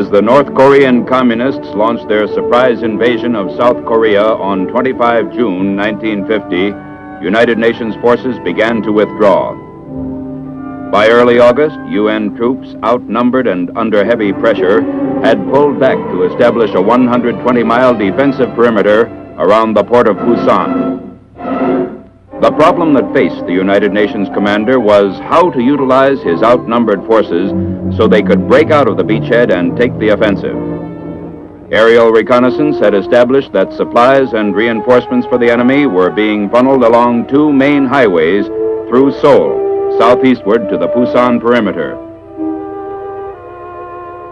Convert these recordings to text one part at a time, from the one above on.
As the North Korean Communists launched their surprise invasion of South Korea on 25 June 1950, United Nations forces began to withdraw. By early August, UN troops, outnumbered and under heavy pressure, had pulled back to establish a 120-mile defensive perimeter around the port of Busan. The problem that faced the United Nations commander was how to utilize his outnumbered forces so they could break out of the beachhead and take the offensive. Aerial reconnaissance had established that supplies and reinforcements for the enemy were being funneled along two main highways through Seoul, southeastward to the Busan perimeter.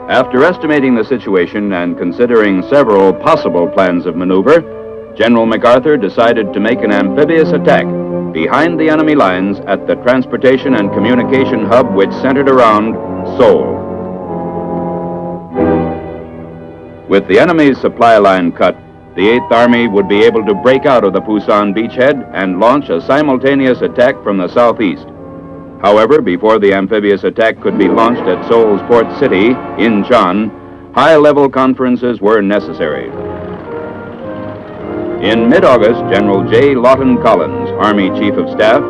After estimating the situation and considering several possible plans of maneuver, General MacArthur decided to make an amphibious attack behind the enemy lines at the transportation and communication hub which centered around Seoul. With the enemy's supply line cut, the 8th Army would be able to break out of the Busan beachhead and launch a simultaneous attack from the southeast. However, before the amphibious attack could be launched at Seoul's port city, Incheon, high-level conferences were necessary. In mid-August, General J. Lawton Collins, Army Chief of Staff,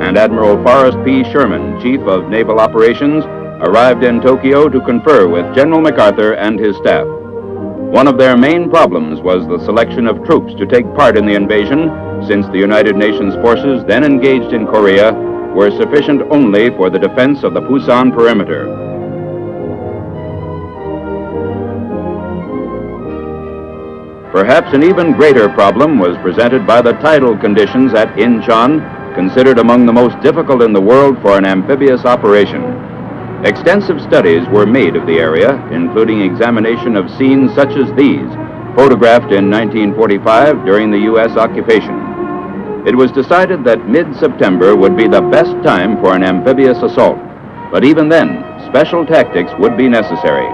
and Admiral Forrest P. Sherman, Chief of Naval Operations, arrived in Tokyo to confer with General MacArthur and his staff. One of their main problems was the selection of troops to take part in the invasion, since the United Nations forces then engaged in Korea were sufficient only for the defense of the Busan perimeter. Perhaps an even greater problem was presented by the tidal conditions at Incheon, considered among the most difficult in the world for an amphibious operation. Extensive studies were made of the area, including examination of scenes such as these, photographed in 1945 during the U.S. occupation. It was decided that mid-September would be the best time for an amphibious assault, but even then, special tactics would be necessary.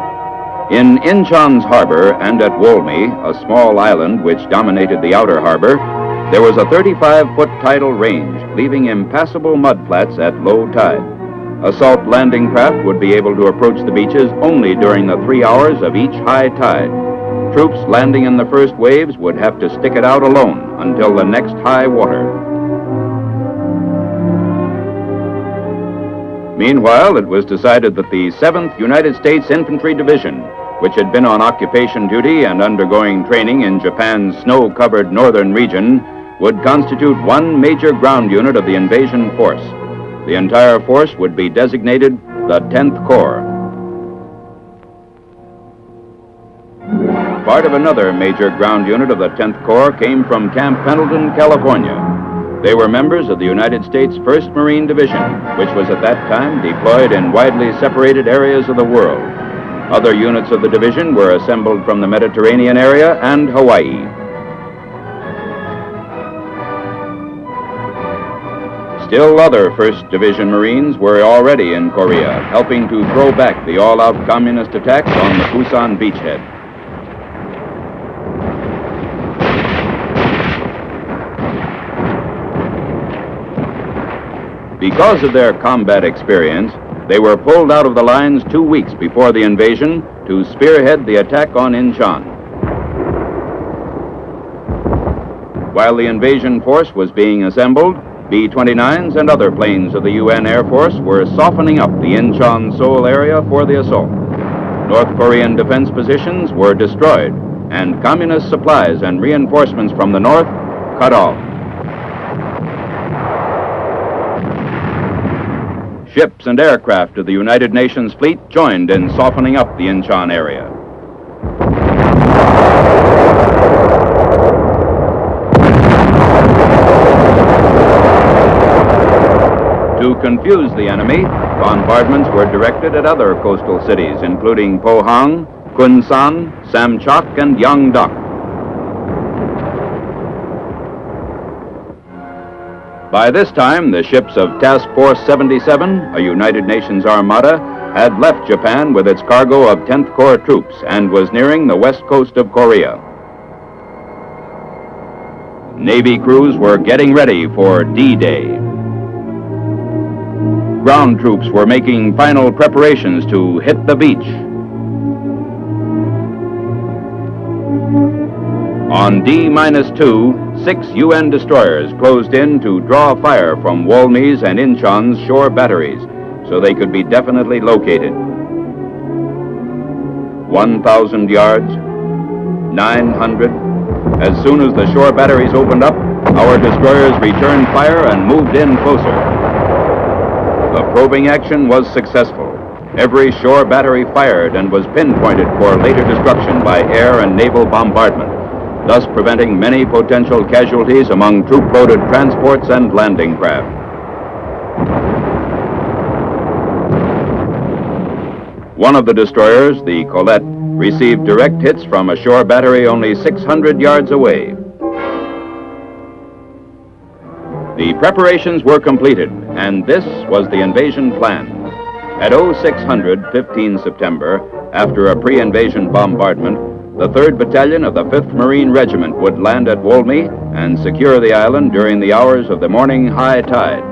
In Incheon's harbor and at Wolmi, a small island which dominated the outer harbor, there was a 35-foot tidal range, leaving impassable mudflats at low tide. Assault landing craft would be able to approach the beaches only during the 3 hours of each high tide. Troops landing in the first waves would have to stick it out alone until the next high water. Meanwhile, it was decided that the 7th United States Infantry Division, which had been on occupation duty and undergoing training in Japan's snow-covered northern region, would constitute one major ground unit of the invasion force. The entire force would be designated the 10th Corps. Part of another major ground unit of the 10th Corps came from Camp Pendleton, California. They were members of the United States 1st Marine Division, which was at that time deployed in widely separated areas of the world. Other units of the division were assembled from the Mediterranean area and Hawaii. Still other 1st Division Marines were already in Korea, helping to throw back the all-out communist attacks on the Busan beachhead. Because of their combat experience, they were pulled out of the lines 2 weeks before the invasion to spearhead the attack on Incheon. While the invasion force was being assembled, B-29s and other planes of the UN Air Force were softening up the Incheon-Seoul area for the assault. North Korean defense positions were destroyed, and communist supplies and reinforcements from the north cut off. Ships and aircraft of the United Nations fleet joined in softening up the Incheon area. To confuse the enemy, bombardments were directed at other coastal cities, including Pohang, Kunsan, Samchok, and Yeongdeok. By this time, the ships of Task Force 77, a United Nations armada, had left Japan with its cargo of 10th Corps troops and was nearing the west coast of Korea. Navy crews were getting ready for D-Day. Ground troops were making final preparations to hit the beach. On D-2, 6 UN destroyers closed in to draw fire from Walmey's and Inchon's shore batteries so they could be definitely located. 1,000 yards, 900. As soon as the shore batteries opened up, our destroyers returned fire and moved in closer. The probing action was successful. Every shore battery fired and was pinpointed for later destruction by air and naval bombardment, thus preventing many potential casualties among troop-loaded transports and landing craft. One of the destroyers, the Colette, received direct hits from a shore battery only 600 yards away. The preparations were completed, and this was the invasion plan. At 0600, 15 September, after a pre-invasion bombardment, the 3rd Battalion of the 5th Marine Regiment would land at Walmey and secure the island during the hours of the morning high tide.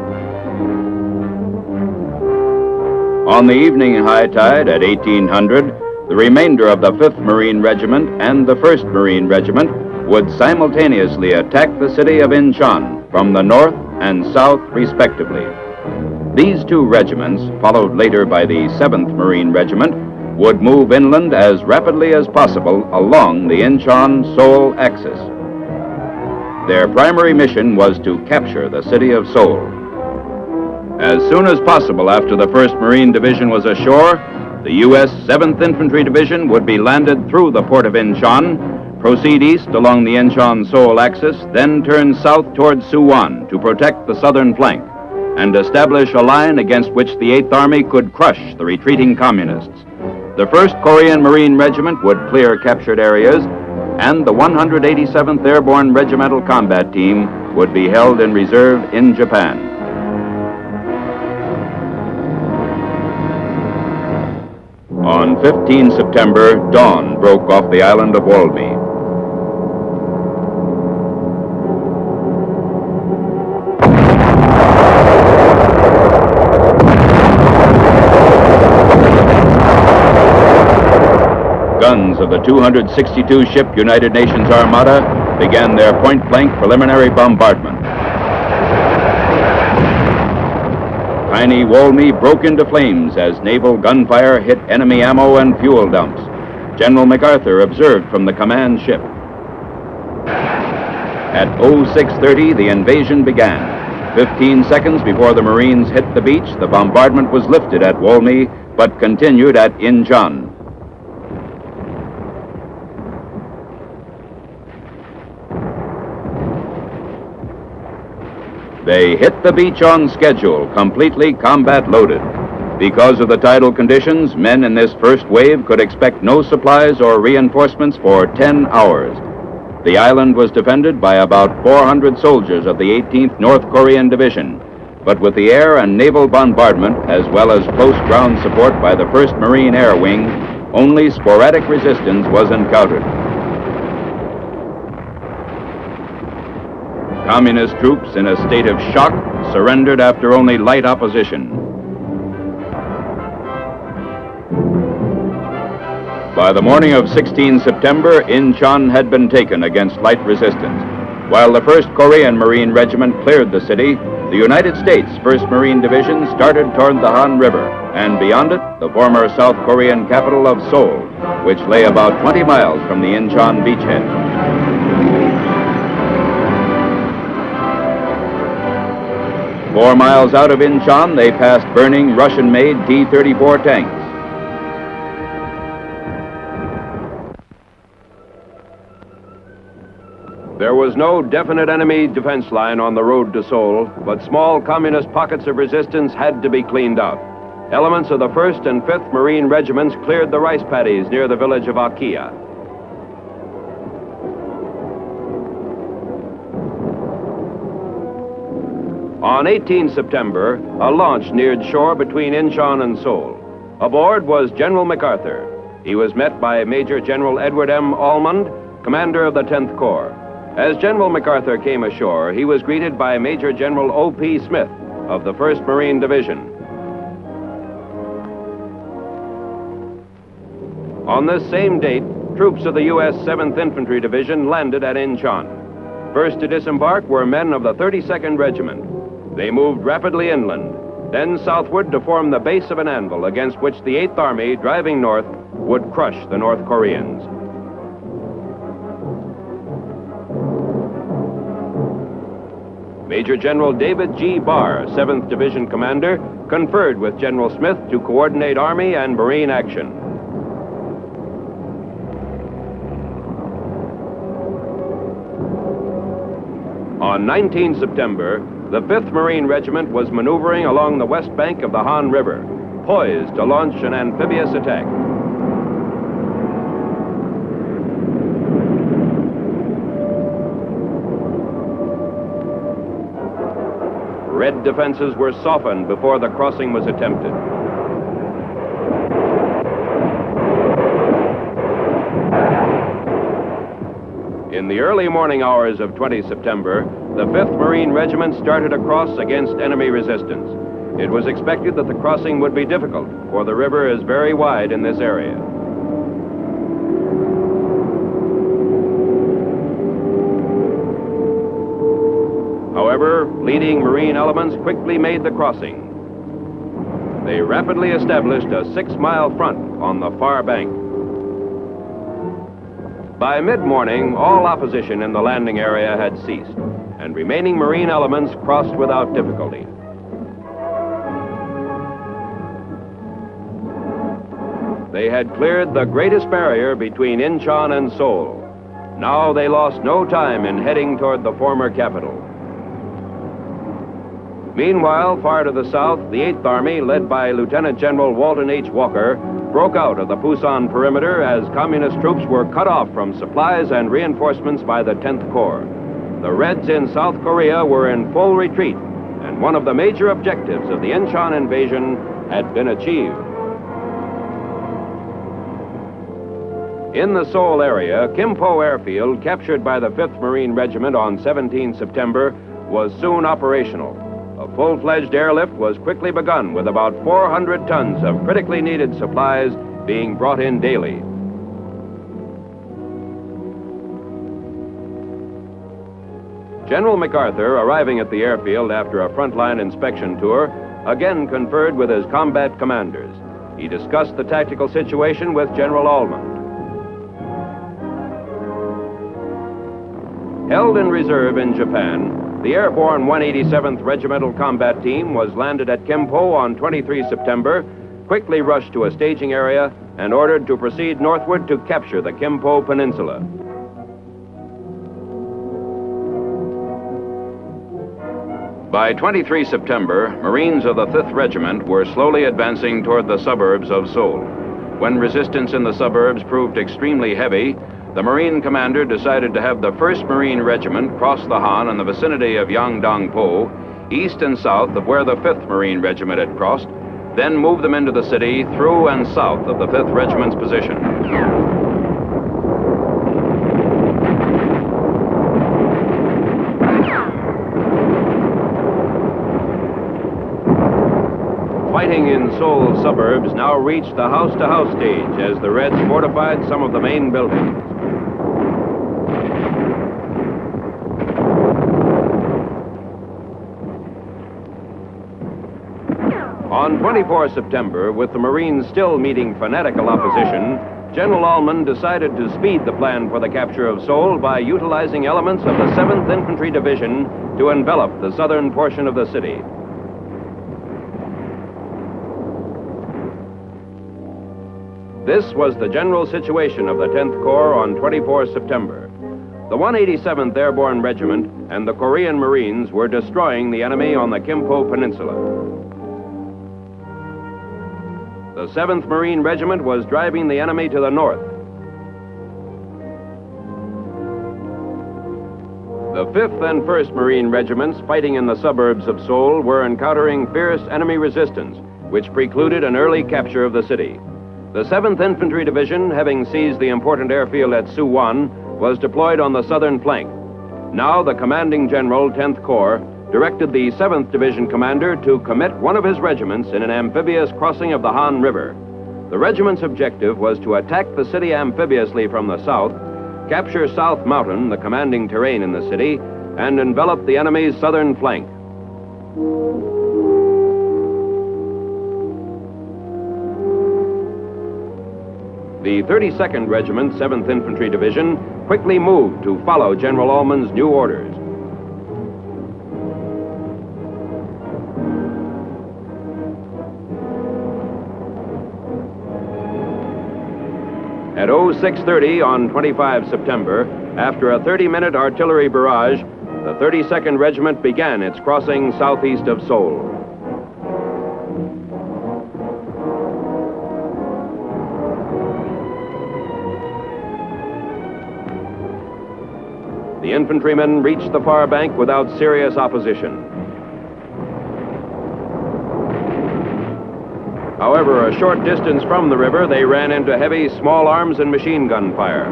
On the evening high tide at 1800, the remainder of the 5th Marine Regiment and the 1st Marine Regiment would simultaneously attack the city of Inchon from the north and south respectively. These 2 regiments, followed later by the 7th Marine Regiment, would move inland as rapidly as possible along the Inchon-Seoul axis. Their primary mission was to capture the city of Seoul. As soon as possible after the 1st Marine Division was ashore, the U.S. 7th Infantry Division would be landed through the port of Inchon, proceed east along the Inchon-Seoul axis, then turn south toward Suwon to protect the southern flank and establish a line against which the 8th Army could crush the retreating communists. The 1st Korean Marine Regiment would clear captured areas, and the 187th Airborne Regimental Combat Team would be held in reserve in Japan. On 15 September, dawn broke off the island of Walmey. Guns of the 262-ship United Nations Armada began their point-blank preliminary bombardment. Tiny Walmey broke into flames as naval gunfire hit enemy ammo and fuel dumps. General MacArthur observed from the command ship. At 0630, the invasion began. 15 seconds before the Marines hit the beach, the bombardment was lifted at Walmey, but continued at Inchon. They hit the beach on schedule, completely combat-loaded. Because of the tidal conditions, men in this first wave could expect no supplies or reinforcements for 10 hours. The island was defended by about 400 soldiers of the 18th North Korean Division, but with the air and naval bombardment, as well as close ground support by the 1st Marine Air Wing, only sporadic resistance was encountered. Communist troops, in a state of shock, surrendered after only light opposition. By the morning of 16 September, Inchon had been taken against light resistance. While the 1st Korean Marine Regiment cleared the city, the United States 1st Marine Division started toward the Han River, and beyond it, the former South Korean capital of Seoul, which lay about 20 miles from the Inchon beachhead. Four miles out of Inchon, they passed burning Russian-made T-34 tanks. There was no definite enemy defense line on the road to Seoul, but small communist pockets of resistance had to be cleaned out. Elements of the 1st and 5th Marine Regiments cleared the rice paddies near the village of Akia. On 18 September, a launch neared shore between Inchon and Seoul. Aboard was General MacArthur. He was met by Major General Edward M. Almond, commander of the 10th Corps. As General MacArthur came ashore, he was greeted by Major General O.P. Smith of the 1st Marine Division. On this same date, troops of the U.S. 7th Infantry Division landed at Incheon. First to disembark were men of the 32nd Regiment. They moved rapidly inland, then southward to form the base of an anvil against which the 8th Army, driving north, would crush the North Koreans. Major General David G. Barr, 7th Division Commander, conferred with General Smith to coordinate Army and Marine action. On 19 September, the 5th Marine Regiment was maneuvering along the west bank of the Han River, poised to launch an amphibious attack. Red defenses were softened before the crossing was attempted. In the early morning hours of 20 September, the 5th Marine Regiment started across against enemy resistance. It was expected that the crossing would be difficult, for the river is very wide in this area. However, leading Marine elements quickly made the crossing. They rapidly established a 6-mile front on the far bank. By mid-morning, all opposition in the landing area had ceased, and remaining Marine elements crossed without difficulty. They had cleared the greatest barrier between Incheon and Seoul. Now they lost no time in heading toward the former capital. Meanwhile, far to the south, the 8th Army, led by Lieutenant General Walton H. Walker, broke out of the Pusan perimeter as Communist troops were cut off from supplies and reinforcements by the 10th Corps. The Reds in South Korea were in full retreat, and one of the major objectives of the Incheon invasion had been achieved. In the Seoul area, Kimpo Airfield, captured by the 5th Marine Regiment on 17 September, was soon operational. A full-fledged airlift was quickly begun with about 400 tons of critically needed supplies being brought in daily. General MacArthur, arriving at the airfield after a frontline inspection tour, again conferred with his combat commanders. He discussed the tactical situation with General Almond. Held in reserve in Japan, the airborne 187th Regimental Combat Team was landed at Kimpo on 23 September, quickly rushed to a staging area, and ordered to proceed northward to capture the Kimpo Peninsula. By 23 September, Marines of the 5th Regiment were slowly advancing toward the suburbs of Seoul. When resistance in the suburbs proved extremely heavy, the Marine commander decided to have the 1st Marine Regiment cross the Han in the vicinity of Yangdong-po, east and south of where the 5th Marine Regiment had crossed, then move them into the city through and south of the 5th Regiment's position. Fighting in Seoul's suburbs now reached the house-to-house stage as the Reds fortified some of the main buildings. On 24 September, with the Marines still meeting fanatical opposition, General Almond decided to speed the plan for the capture of Seoul by utilizing elements of the 7th Infantry Division to envelop the southern portion of the city. This was the general situation of the 10th Corps on 24 September. The 187th Airborne Regiment and the Korean Marines were destroying the enemy on the Kimpo Peninsula. The 7th Marine Regiment was driving the enemy to the north. The 5th and 1st Marine Regiments fighting in the suburbs of Seoul were encountering fierce enemy resistance, which precluded an early capture of the city. The 7th Infantry Division, having seized the important airfield at Suwon, was deployed on the southern flank. Now the commanding general, 10th Corps, directed the 7th Division commander to commit one of his regiments in an amphibious crossing of the Han River. The regiment's objective was to attack the city amphibiously from the south, capture South Mountain, the commanding terrain in the city, and envelop the enemy's southern flank. The 32nd Regiment, 7th Infantry Division, quickly moved to follow General Ullman's new orders. At 0630 on 25 September, after a 30-minute artillery barrage, the 32nd Regiment began its crossing southeast of Seoul. The infantrymen reached the far bank without serious opposition. However, a short distance from the river, they ran into heavy small arms and machine gun fire.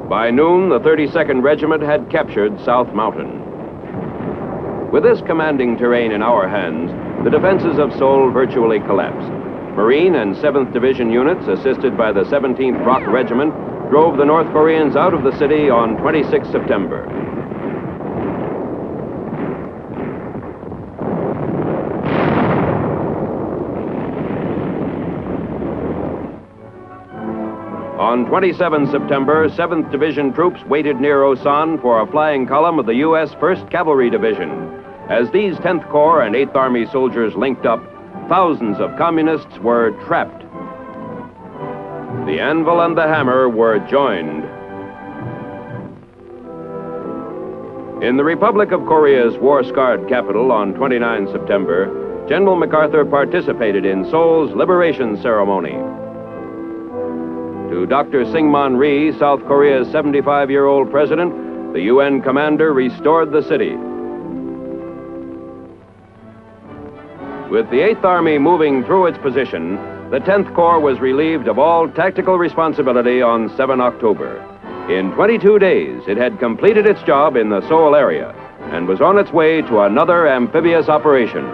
By noon, the 32nd Regiment had captured South Mountain. With this commanding terrain in our hands, the defenses of Seoul virtually collapsed. Marine and 7th Division units, assisted by the 17th Rock Regiment, drove the North Koreans out of the city on 26 September. On 27 September, 7th Division troops waited near Osan for a flying column of the U.S. 1st Cavalry Division. As these 10th Corps and 8th Army soldiers linked up, thousands of communists were trapped. The anvil and the hammer were joined. In the Republic of Korea's war-scarred capital on 29 September, General MacArthur participated in Seoul's liberation ceremony. To Dr. Syngman Rhee, South Korea's 75-year-old president, the UN commander restored the city. With the 8th Army moving through its position, the 10th Corps was relieved of all tactical responsibility on 7 October. In 22 days, it had completed its job in the Seoul area and was on its way to another amphibious operation.